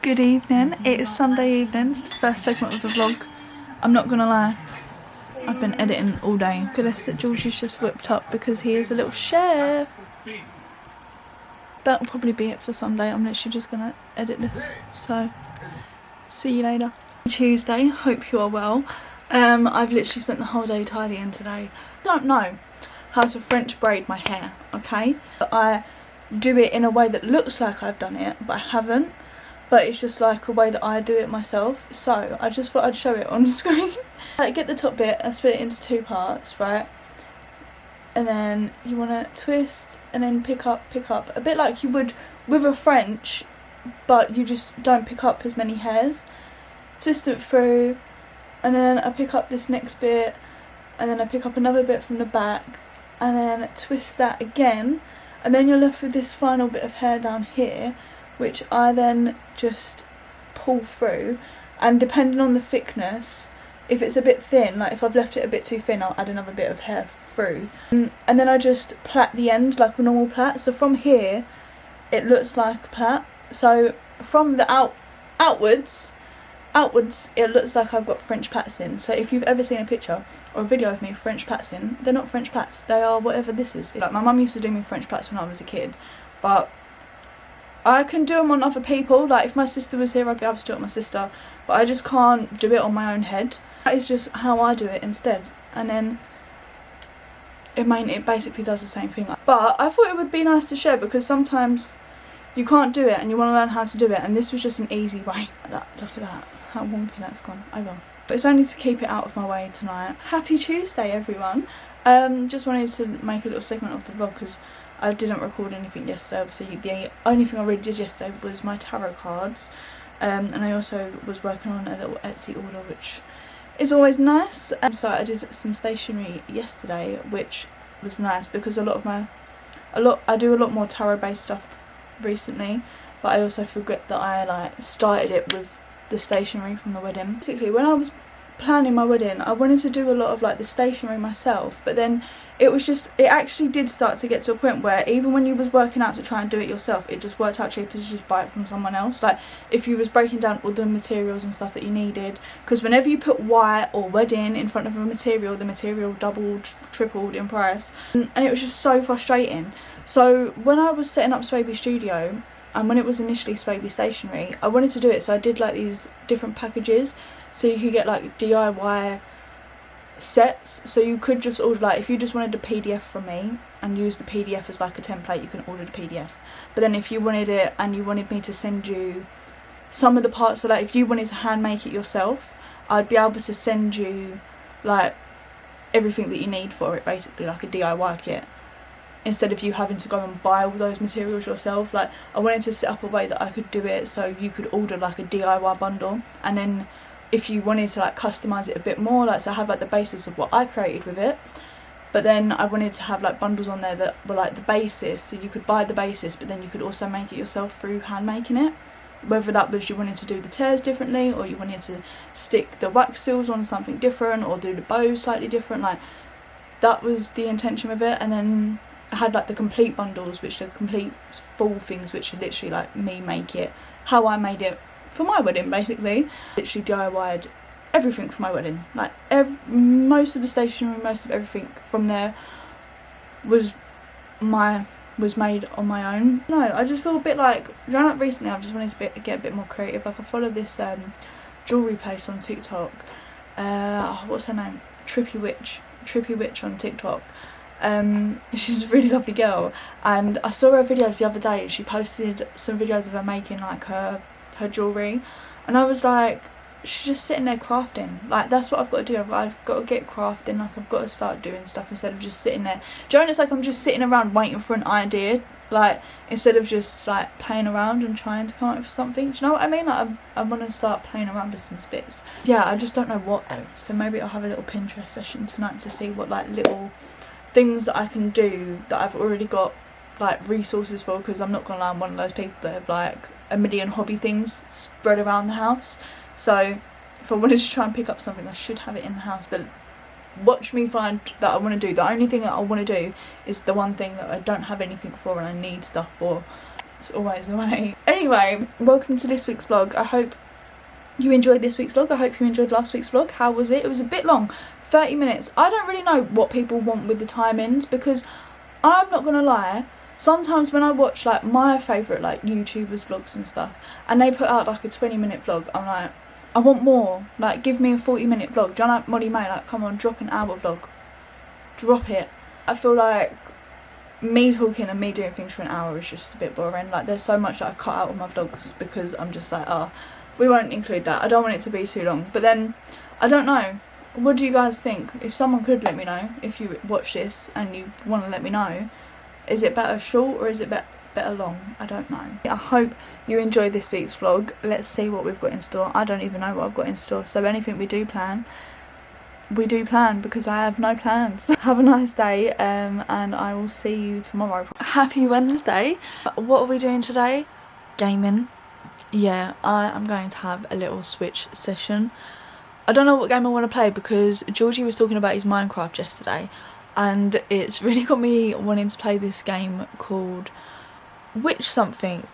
Good evening, it is Sunday evening, it's the first segment of the vlog. I'm not gonna lie, I've been editing all day. Goodness that Georgie's just whipped up because he is a little chef. That'll probably be it for Sunday. I'm literally just gonna edit this, so see you later. Tuesday, hope you are well. I've literally spent the whole day tidying today. I don't know how to French braid my hair, okay? I do it in a way that looks like I've done it, but I haven't. But it's just like a way that I do it myself, so I just thought I'd show it on screen. Like, get the top bit, I split it into two parts, right? And then you want to twist and then pick up, a bit like you would with a French, but you just don't pick up as many hairs. Twist it through, and then I pick up this next bit, and then I pick up another bit from the back, and then twist that again, and then you're left with this final bit of hair down here, which I then just pull through, and depending on the thickness, if it's a bit thin, like if I've left it a bit too thin, I'll add another bit of hair through. And then I just plait the end like a normal plait. So from here, it looks like a plait. So from the outwards, it looks like I've got French plaits in. So if you've ever seen a picture or a video of me French plaits in, they're not French plaits, they are whatever this is. Like, my mum used to do me French plaits when I was a kid, but I can do them on other people. Like, if my sister was here, I'd be able to do it on my sister, but I just can't do it on my own head. That is just how I do it instead, and then it basically does the same thing. But I thought it would be nice to share, because sometimes you can't do it and you want to learn how to do it, and this was just an easy way. Look at that, how wonky that's gone. Oh well. But it's only to keep it out of my way tonight. Happy Tuesday, everyone. Just wanted to make a little segment of the vlog because I didn't record anything yesterday. Obviously the only thing I really did yesterday was my tarot cards, and I also was working on a little Etsy order, which is always nice. So I did some stationery yesterday, which was nice because I do a lot more tarot based stuff recently, but I also forget that I started it with the stationery from the wedding. Basically, when I was planning my wedding, I wanted to do a lot of the stationery myself, but then it actually did start to get to a point where even when you was working out to try and do it yourself, it just worked out cheaper to just buy it from someone else. Like, if you was breaking down all the materials and stuff that you needed, because whenever you put white or wedding in front of a material, the material doubled, tripled in price, and it was just so frustrating. So when I was setting up Swaby Studio, and when it was initially Swaby Stationery, I wanted to do it, so I did these different packages, so you could get DIY sets. So you could just order, if you just wanted a PDF from me and use the PDF as a template, you can order the PDF. But then if you wanted it and you wanted me to send you some of the parts, so if you wanted to hand make it yourself, I'd be able to send you everything that you need for it, basically like a DIY kit, instead of you having to go and buy all those materials yourself. I wanted to set up a way that I could do it so you could order a DIY bundle, and then if you wanted to customise it a bit more, so have the basis of what I created with it, but then I wanted to have bundles on there that were the basis, so you could buy the basis, but then you could also make it yourself through hand making it. Whether that was you wanted to do the tears differently, or you wanted to stick the wax seals on something different, or do the bows slightly different, that was the intention with it. And then I had the complete bundles, which are complete full things, which are literally me make it how I made it for my wedding, basically. Literally DIY'd everything for my wedding. Most of the stationery, most of everything from there was made on my own. No, I just feel a bit recently I've just wanted to get a bit more creative. I follow this jewellery place on TikTok. What's her name? Trippy Witch on TikTok. She's a really lovely girl, and I saw her videos the other day. She posted some videos of her making her jewellery, and I was she's just sitting there crafting. That's what I've got to do. I've got to get crafting. I've got to start doing stuff instead of just sitting there. Do you know, it's I'm just sitting around waiting for an idea, instead of just playing around and trying to come up with something. Do you know what I mean? I want to start playing around with some bits. Yeah, I just don't know what though. So maybe I'll have a little Pinterest session tonight to see what little things that I can do that I've already got resources for, because I'm not gonna lie, I'm one of those people that have a million hobby things spread around the house. So if I wanted to try and pick up something, I should have it in the house. But watch me find that I want to do. The only thing that I want to do is the one thing that I don't have anything for and I need stuff for. It's always the way. Anyway, welcome to this week's vlog. I hope you enjoyed this week's vlog. I hope you enjoyed last week's vlog. How was it? It was a bit long, 30 minutes. I don't really know what people want with the timings, because I'm not gonna lie, sometimes when I watch like my favourite like YouTubers vlogs and stuff, and they put out like a 20-minute vlog, I'm like, I want more. Like, give me a 40-minute vlog. Do you know, like Molly May, like, come on, drop an hour vlog. Drop it. I feel like me talking and me doing things for an hour is just a bit boring. Like, there's so much that I cut out of my vlogs because I'm just like, oh, we won't include that. I don't want it to be too long. But then, I don't know. What do you guys think? If someone could let me know, if you watch this and you want to let me know, is it better short or is it better long? I don't know. I hope you enjoyed this week's vlog. Let's see what we've got in store. I don't even know what I've got in store, so anything we do plan because I have no plans. Have a nice day, and I will see you tomorrow. Happy Wednesday. What are we doing today? Gaming. Yeah, I am going to have a little Switch session. I don't know what game I want to play, because Georgie was talking about his Minecraft yesterday, and it's really got me wanting to play this game called Witch something.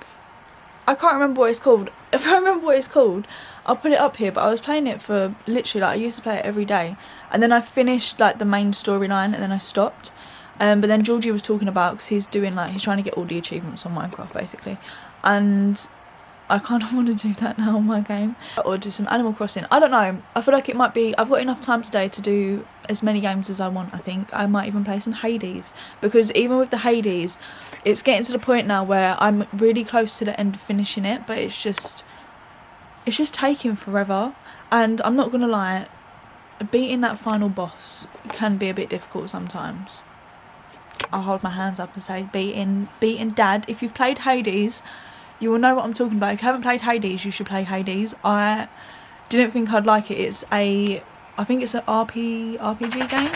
I can't remember what it's called. If I remember what it's called, I'll put it up here. But I was playing it for literally, like, I used to play it every day, and then I finished like the main storyline and then I stopped. But then Georgie was talking about, because he's doing like, he's trying to get all the achievements on Minecraft basically, and I kind of want to do that now on my game, or do some Animal Crossing. I don't know. I feel like it might be, I've got enough time today to do as many games as I want. I think I might even play some Hades, because even with the Hades, it's getting to the point now where I'm really close to the end of finishing it, but it's just taking forever. And I'm not gonna lie, beating that final boss can be a bit difficult sometimes. I'll hold my hands up and say, beating Dad. If you've played Hades, you will know what I'm talking about. If you haven't played Hades, you should play Hades. I didn't think I'd like it. I think it's an RPG game.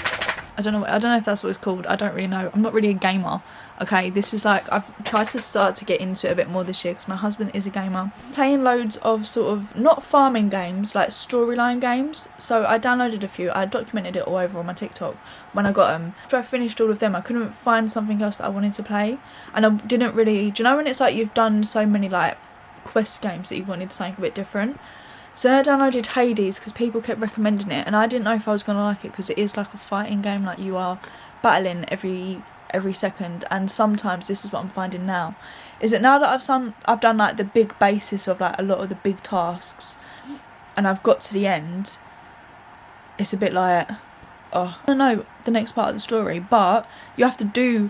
I don't know if that's what it's called. I don't really know. I'm not really a gamer. Okay, this is like, I've tried to start to get into it a bit more this year because my husband is a gamer. Playing loads of sort of, not farming games, like storyline games. So I downloaded a few. I documented it all over on my TikTok when I got them. After I finished all of them, I couldn't find something else that I wanted to play. And I didn't really, do you know when it's like you've done so many like quest games that you wanted something a bit different? So I downloaded Hades because people kept recommending it, and I didn't know if I was going to like it, because it is like a fighting game, like you are battling every second. And sometimes, this is what I'm finding now, is that now that I've done like the big basis of like a lot of the big tasks, and I've got to the end, it's a bit like, oh, I don't know the next part of the story, but you have to do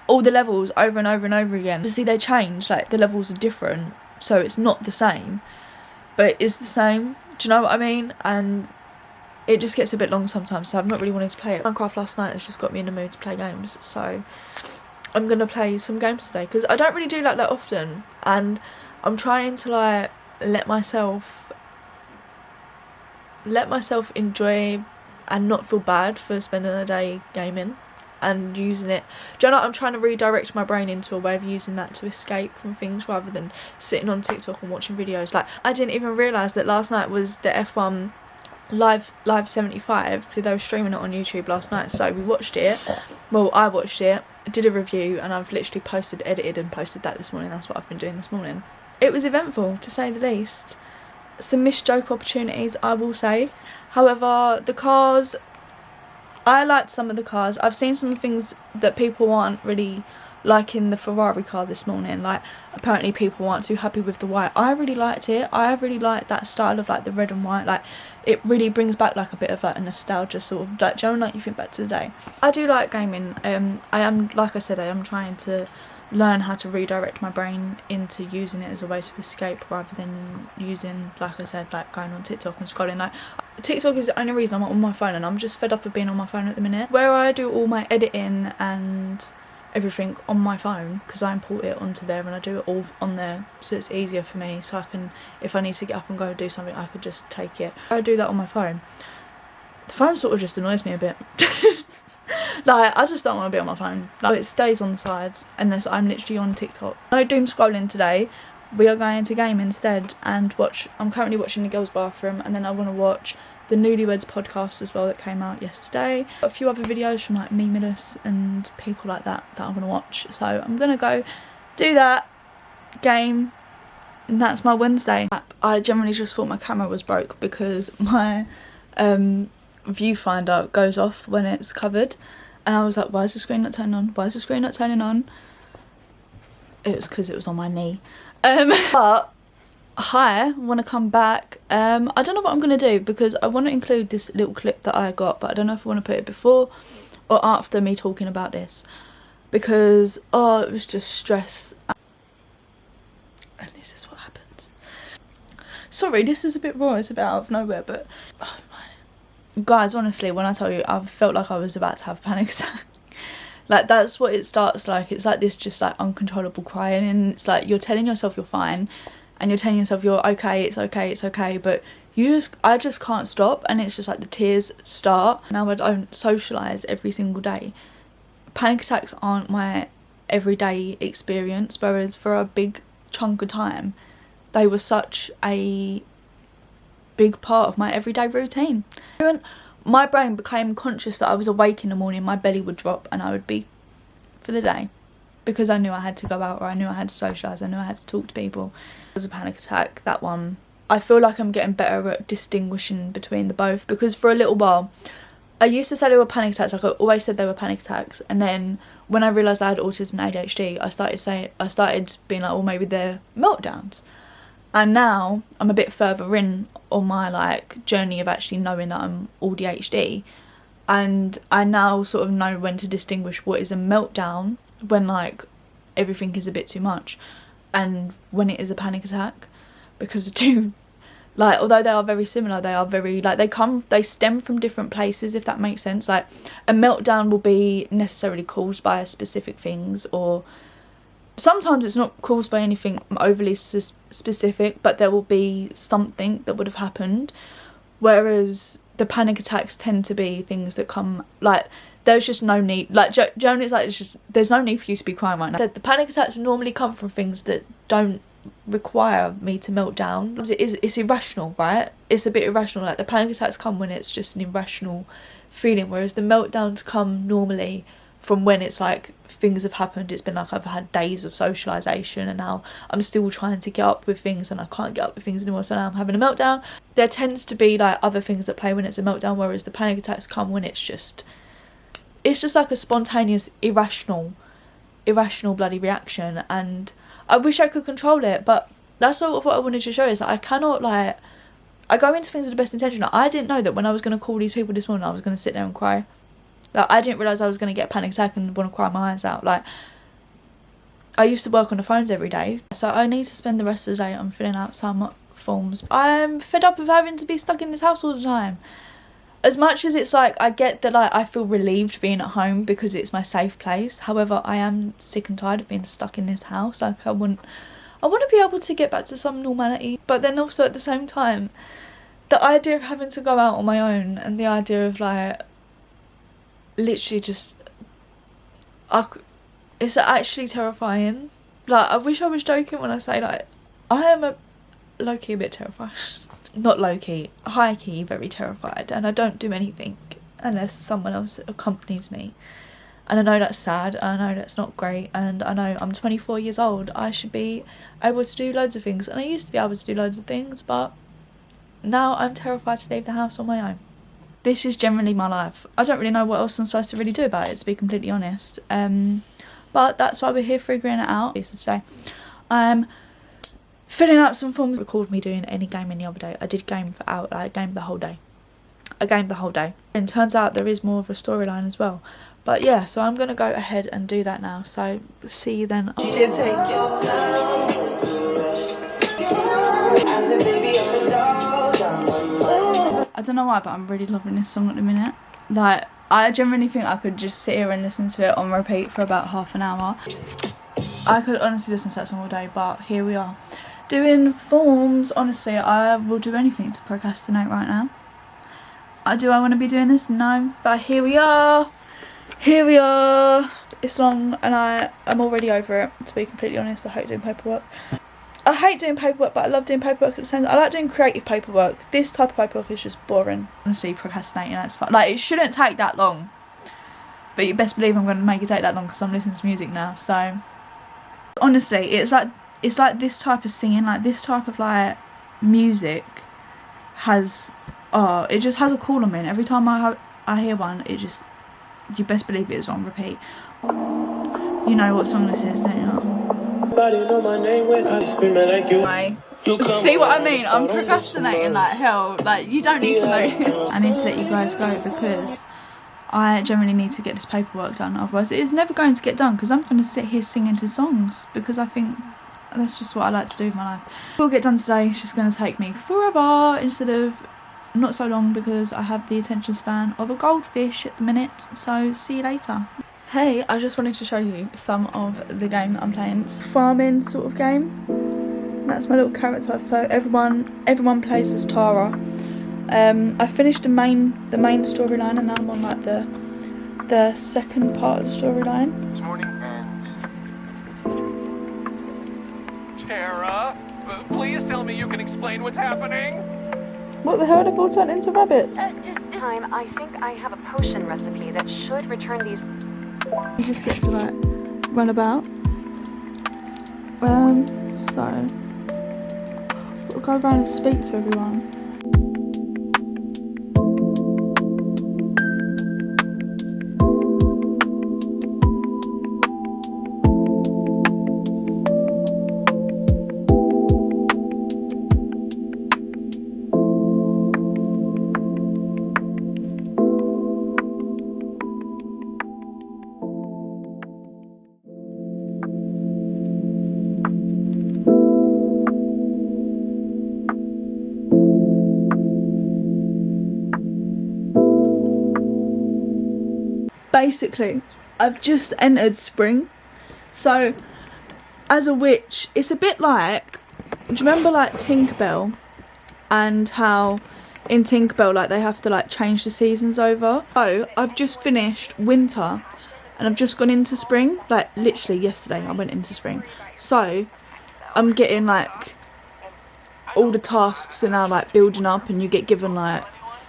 all the levels over and over and over again. Obviously they change, like the levels are different, so it's not the same, but it is the same. Do you know what I mean? And it just gets a bit long sometimes, so I've not really wanted to play it. Minecraft last night has just got me in the mood to play games, so I'm gonna play some games today, because I don't really do like that often, and I'm trying to like let myself enjoy and not feel bad for spending a day gaming and using it. Do you know what? I'm trying to redirect my brain into a way of using that to escape from things, rather than sitting on TikTok and watching videos. Like, I didn't even realise that last night was the F1 live 75. So they were streaming it on YouTube last night, so we watched it. Well, I watched it, did a review, and I've literally edited and posted that this morning. That's what I've been doing this morning. It was eventful, to say the least. Some missed joke opportunities, I will say. However, the cars, I liked some of the cars. I've seen some things that people aren't really liking the Ferrari car this morning. Like, apparently people aren't too happy with the white. I really liked it. I really liked that style of like the red and white. Like, it really brings back like a bit of like a nostalgia sort of, like, do you know, like you think back to the day. I do like gaming. I am, like I said, I am trying to learn how to redirect my brain into using it as a way to escape, rather than using, like I said, like going on TikTok and scrolling. Like, TikTok is the only reason I'm on my phone, and I'm just fed up of being on my phone at the minute, where I do all my editing and everything on my phone, because I import it onto there and I do it all on there, so it's easier for me. So I can, if I need to get up and go do something, I could just take it. I do that on my phone. The phone sort of just annoys me a bit. Like, I just don't want to be on my phone. Like, it stays on the side unless I'm literally on TikTok. No doom scrolling today. We are going to game instead and watch. I'm currently watching The Girls' Bathroom, and then I want to watch the Newlyweds podcast as well that came out yesterday. A few other videos from like Memeless and people like that I want to watch. So I'm gonna go do that, game, and that's my Wednesday. I generally just thought my camera was broke because my viewfinder goes off when it's covered, and I was like, why is the screen not turning on? Why is the screen not turning on? It was because it was on my knee. But hi, I want to come back. I don't know what I'm going to do because I want to include this little clip that I got, but I don't know if I want to put it before or after me talking about this, because oh, it was just stress. And this is what happens. Sorry, this is a bit raw, it's a bit out of nowhere, but oh my. Guys, honestly, when I tell you, I felt like I was about to have a panic attack. Like, that's what it starts like. It's like this just like uncontrollable crying, and it's like you're telling yourself you're fine and you're telling yourself you're okay, it's okay, it's okay, but I just can't stop, and it's just like the tears start. Now I don't socialise every single day. Panic attacks aren't my everyday experience, whereas for a big chunk of time they were such a big part of my everyday routine. When my brain became conscious that I was awake in the morning, my belly would drop and I would be for the day, because I knew I had to go out, or I knew I had to socialise, I knew I had to talk to people. It was a panic attack, that one. I feel like I'm getting better at distinguishing between the both, because for a little while I used to say they were panic attacks, like I always said they were panic attacks, and then when I realised I had autism and ADHD, I started being like, well, maybe they're meltdowns. And now I'm a bit further in on my like journey of actually knowing that I'm ADHD, and I now sort of know when to distinguish what is a meltdown when like everything is a bit too much, and when it is a panic attack, because the two, like, although they are very similar, they are very like they stem from different places, if that makes sense. Like a meltdown will be necessarily caused by specific things, or sometimes it's not caused by anything overly specific, but there will be something that would have happened, whereas the panic attacks tend to be things that come, like, there's just no need, like, generally it's like, it's just, there's no need for you to be crying right now. The panic attacks normally come from things that don't require me to melt down. It's irrational, right? It's a bit irrational. Like the panic attacks come when it's just an irrational feeling, whereas the meltdowns come normally from when it's like things have happened. It's been like I've had days of socialisation and now I'm still trying to get up with things and I can't get up with things anymore, so now I'm having a meltdown. There tends to be like other things that play when it's a meltdown, whereas the panic attacks come when it's just like a spontaneous irrational bloody reaction, and I wish I could control it, but that's sort of what I wanted to show, is that I cannot, like, I go into things with the best intention. Like, I didn't know that when I was going to call these people this morning I was going to sit there and cry. Like, I didn't realise I was going to get a panic attack and want to cry my eyes out. Like, I used to work on the phones every day, so I need to spend the rest of the day on filling out some forms. I'm fed up of having to be stuck in this house all the time. As much as it's like, I get that, like, I feel relieved being at home because it's my safe place. However, I am sick and tired of being stuck in this house. Like, I want to be able to get back to some normality. But then also at the same time, the idea of having to go out on my own, and the idea of like literally just, it's actually terrifying. Like, I wish I was joking when I say like I am low-key a bit terrified. Not low-key, high-key, very terrified, and I don't do anything unless someone else accompanies me. And I know that's sad, I know that's not great, and I know I'm 24 years old, I should be able to do loads of things, and I used to be able to do loads of things, but now I'm terrified to leave the house on my own. This is generally my life. I don't really know what else I'm supposed to really do about it, to be completely honest. But that's why we're here, figuring it out. Today I'm filling out some forms. Recorded me doing any gaming the other day. I did game for hours. I gamed the whole day. And turns out there is more of a storyline as well. But yeah, so I'm going to go ahead and do that now. So see you then. I don't know why, but I'm really loving this song at the minute. Like, I genuinely think I could just sit here and listen to it on repeat for about half an hour. I could honestly listen to that song all day, but here we are. Doing forms. Honestly, I will do anything to procrastinate right now. Do I want to be doing this? No. But here we are. Here we are. It's long and I'm already over it, to be completely honest. I hate doing paperwork. I hate doing paperwork, but I love doing paperwork at the same time. I like doing creative paperwork. This type of paperwork is just boring. Honestly, procrastinating, that's fun. Like, it shouldn't take that long. But you best believe I'm going to make it take that long because I'm listening to music now. So, honestly, it's like it's like this type of singing, like this type of like music has, it just has a call on me, and every time I hear one, it just, you best believe it is on repeat. You know what song this is, don't you? Know my name when I scream like you. See what I mean? I'm procrastinating like hell. Like, you don't need to know this. I need to let you guys go because I generally need to get this paperwork done. Otherwise, it is never going to get done because I'm going to sit here singing to songs because I think that's just what I like to do with my life. We'll get done today. It's just going to take me forever instead of not so long because I have the attention span of a goldfish at the minute. So, see you later. Hey, I just wanted to show you some of the game that I'm playing. It's a farming sort of game. That's my little character. So everyone plays as Tara. I finished the main storyline, and now I'm on like the second part of the storyline. This morning and Tara, please tell me you can explain what's happening. What the hell? They've all turned into rabbits. Just time. I think I have a potion recipe that should return these. You just get to like run about. So I'll go around and speak to everyone. Basically, I've just entered spring, so as a witch, it's a bit like, do you remember like Tinkerbell, and how in Tinkerbell like they have to like change the seasons over? So I've just finished winter and I've just gone into spring, like literally yesterday I went into spring, so I'm getting like all the tasks are now like building up, and you get given like,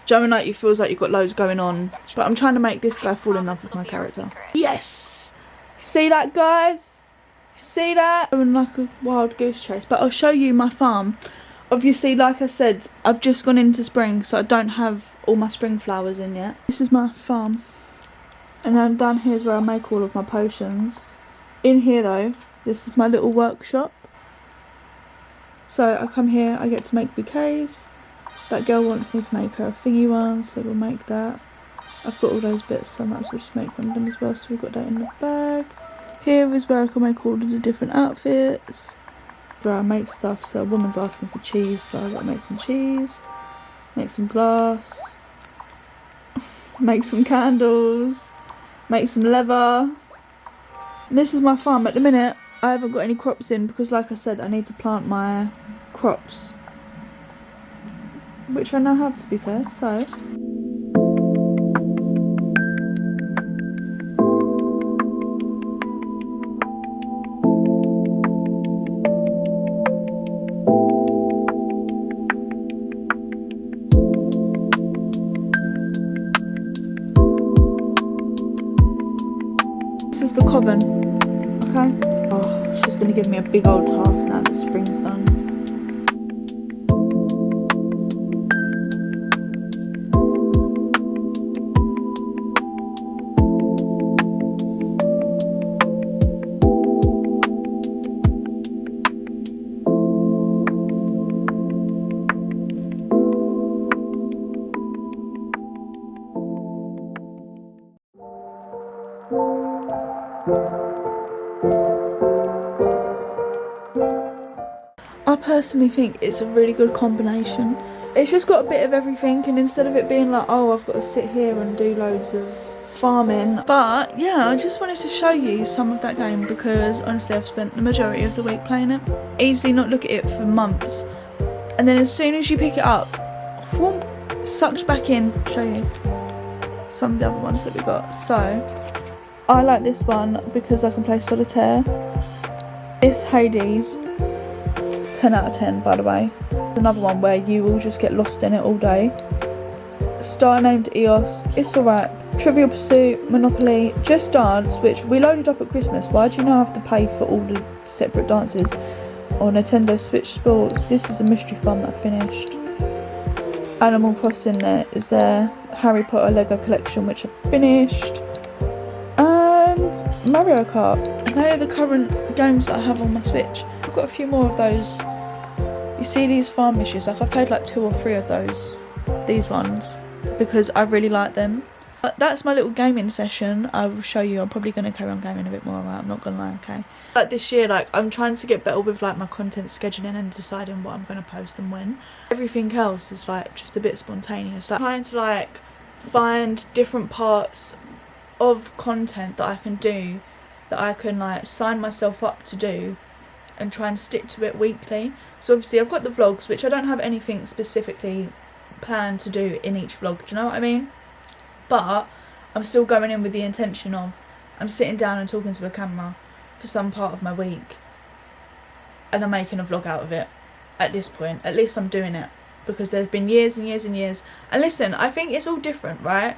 do you know what I mean? Like, it feels like you've got loads going on. But I'm trying to make this guy fall in love with my character. Yes! See that, guys? See that? I'm like a wild goose chase. But I'll show you my farm. Obviously, like I said, I've just gone into spring, so I don't have all my spring flowers in yet. This is my farm. And then down here is where I make all of my potions. In here, though, this is my little workshop. So I come here, I get to make bouquets. That girl wants me to make her a thingy one, so we'll make that. I've got all those bits, so I might as well just make one of them as well, so we've got that in the bag. Here is where I can make all of the different outfits, where I make stuff. So a woman's asking for cheese, so I've got to make some cheese, make some glass, make some candles, make some leather. And this is my farm. At the minute, I haven't got any crops in because, like I said, I need to plant my crops, which I now have, to be fair, so. This is the coven, okay? Oh, she's gonna give me a big old task now that spring's done. I personally think it's a really good combination. It's just got a bit of everything, and instead of it being like, oh, I've got to sit here and do loads of farming. But yeah, I just wanted to show you some of that game because honestly I've spent the majority of the week playing it. Easily not look at it for months, and then as soon as you pick it up, whoop, sucked back in. I'll show you some of the other ones that we got. So I like this one because I can play solitaire. It's Hades, 10 out of 10 by the way. Another one where you will just get lost in it all day. Star Named Eos, it's alright. Trivial Pursuit, Monopoly, Just Dance, which we loaded up at Christmas. Why do you now have to pay for all the separate dances? or Nintendo Switch Sports. This is a mystery farm that I finished. Animal Crossing there is there. Harry Potter Lego collection, which I finished. And Mario Kart. They are the current games that I have on my Switch. I've got a few more of those. You see these farm missions, like I played like 2 or 3 of those, these ones, because I really like them. But that's my little gaming session. I will show you. I'm probably going to carry on gaming a bit more, right? I'm not going to lie, okay? Like this year, like I'm trying to get better with like my content scheduling and deciding what I'm going to post and when. Everything else is like just a bit spontaneous. Like trying to like find different parts of content that I can do, that I can like sign myself up to do and try and stick to it weekly. So obviously I've got the vlogs, which I don't have anything specifically planned to do in each vlog, do you know what I mean? But I'm still going in with the intention of I'm sitting down and talking to a camera for some part of my week and I'm making a vlog out of it. At this point, at least I'm doing it, because there's been years and years and years. And listen, I think it's all different, right?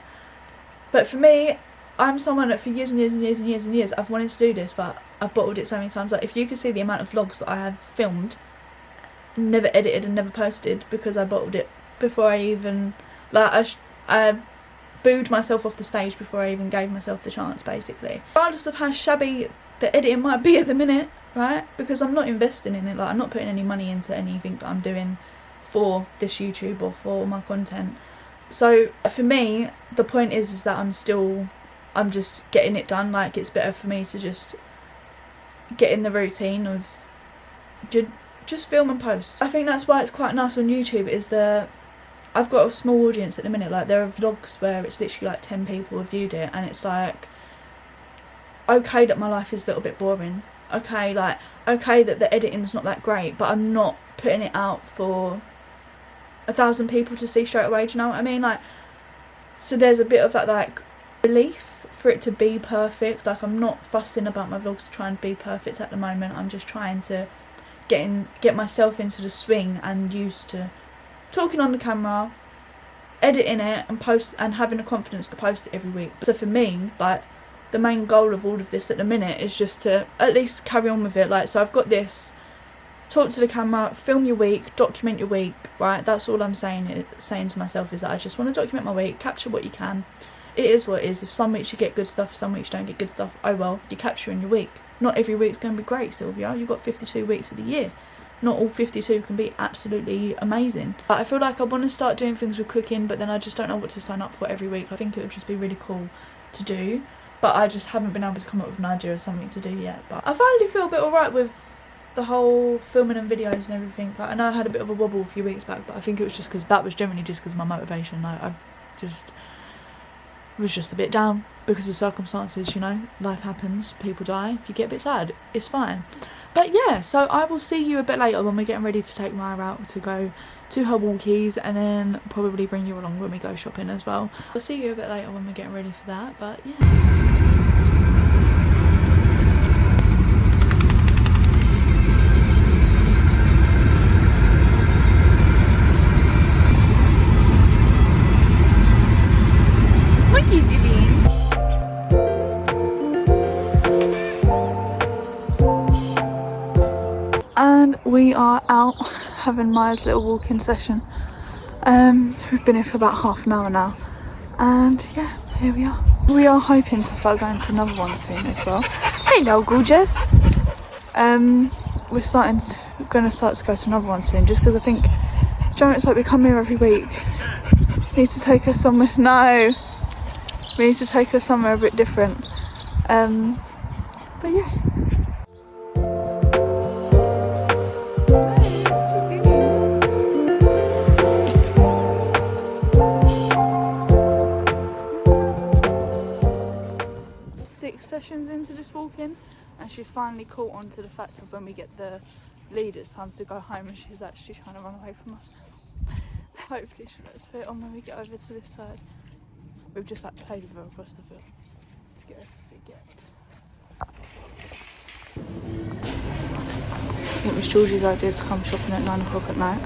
But for me, I'm someone that for years and years and years and years and years I've wanted to do this, but I've bottled it so many times. Like if you could see the amount of vlogs that I have filmed, never edited and never posted because I bottled it before I even, like I booed myself off the stage before I even gave myself the chance, basically. Regardless of how shabby the editing might be at the minute, right? Because I'm not investing in it, like I'm not putting any money into anything that I'm doing for this YouTube or for my content. So for me, the point is that I'm just getting it done. Like it's better for me to just get in the routine of just film and post. I think that's why it's quite nice on YouTube, is that I've got a small audience at the minute. Like there are vlogs where it's literally like 10 people have viewed it, and it's like, okay that my life is a little bit boring, okay that the editing's not that great, but I'm not putting it out for 1,000 people to see straight away, do you know what I mean? Like, so there's a bit of that like relief for it to be perfect. Like I'm not fussing about my vlogs to try and be perfect at the moment. I'm just trying to get myself into the swing and used to talking on the camera, editing it and post, and having the confidence to post it every week. So for me, like the main goal of all of this at the minute is just to at least carry on with it. Like, so I've got this, talk to the camera, film your week, document your week, right? That's all I'm saying to myself, is that I just want to document my week, capture what you can. It is what it is. If some weeks you get good stuff, some weeks you don't get good stuff, oh well, you're capturing your week. Not every week's going to be great, Sylvia. You've got 52 weeks of the year. Not all 52 can be absolutely amazing. But I feel like I want to start doing things with cooking, but then I just don't know what to sign up for every week. I think it would just be really cool to do, but I just haven't been able to come up with an idea of something to do yet. But I finally feel a bit alright with the whole filming and videos and everything. Like, I know I had a bit of a wobble a few weeks back, but I think it was just because that was generally just because of my motivation. Like I just was just a bit down because of circumstances, you know, life happens, people die, you get a bit sad, it's fine. But yeah, so I will see you a bit later when we're getting ready to take Maya out to go to her walkies, and then probably bring you along when we go shopping as well. I'll see you a bit later when we're getting ready for that, but yeah. And we are out having Maya's little walking session. We've been here for about half an hour now, and yeah, here we are. We are hoping to start going to another one soon as well. Hello, gorgeous. We're going to start to go to another one soon, just because I think, Joe, it's like we come here every week. We need to take her somewhere. No, we need to take her somewhere a bit different. But yeah. 6 sessions into this walking, and she's finally caught on to the fact of when we get the lead, it's time to go home, and she's actually trying to run away from us. Hopefully she'll let us put it on when we get over to this side. We've just like played with her across the field to get her to forget. It was Georgie's idea to come shopping at 9 o'clock at night.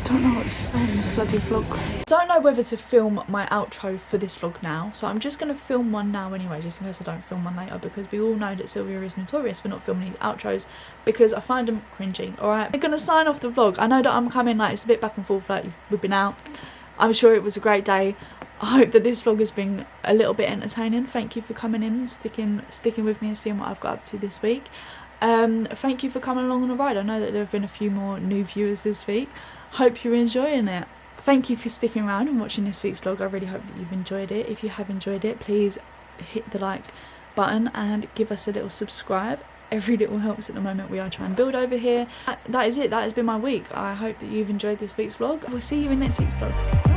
don't know what to say in this bloody vlog. Don't know whether to film my outro for this vlog now, so I'm just going to film one now anyway, just in case I don't film one later, because we all know that Sylvia is notorious for not filming these outros because I find them cringy. Alright, we're going to sign off the vlog. I know that I'm coming, like, it's a bit back and forth, like we've been out. I'm sure it was a great day. I hope that this vlog has been a little bit entertaining. Thank you for coming in and sticking with me and seeing what I've got up to this week. Thank you for coming along on the ride. I know that there have been a few more new viewers this week. Hope you're enjoying it. Thank you for sticking around and watching this week's vlog. I really hope that you've enjoyed it. If you have enjoyed it, please hit the like button and give us a little subscribe. Every little helps at the moment. We are trying to build over here. That is it. That has been my week. I hope that you've enjoyed this week's vlog. We'll see you in next week's vlog.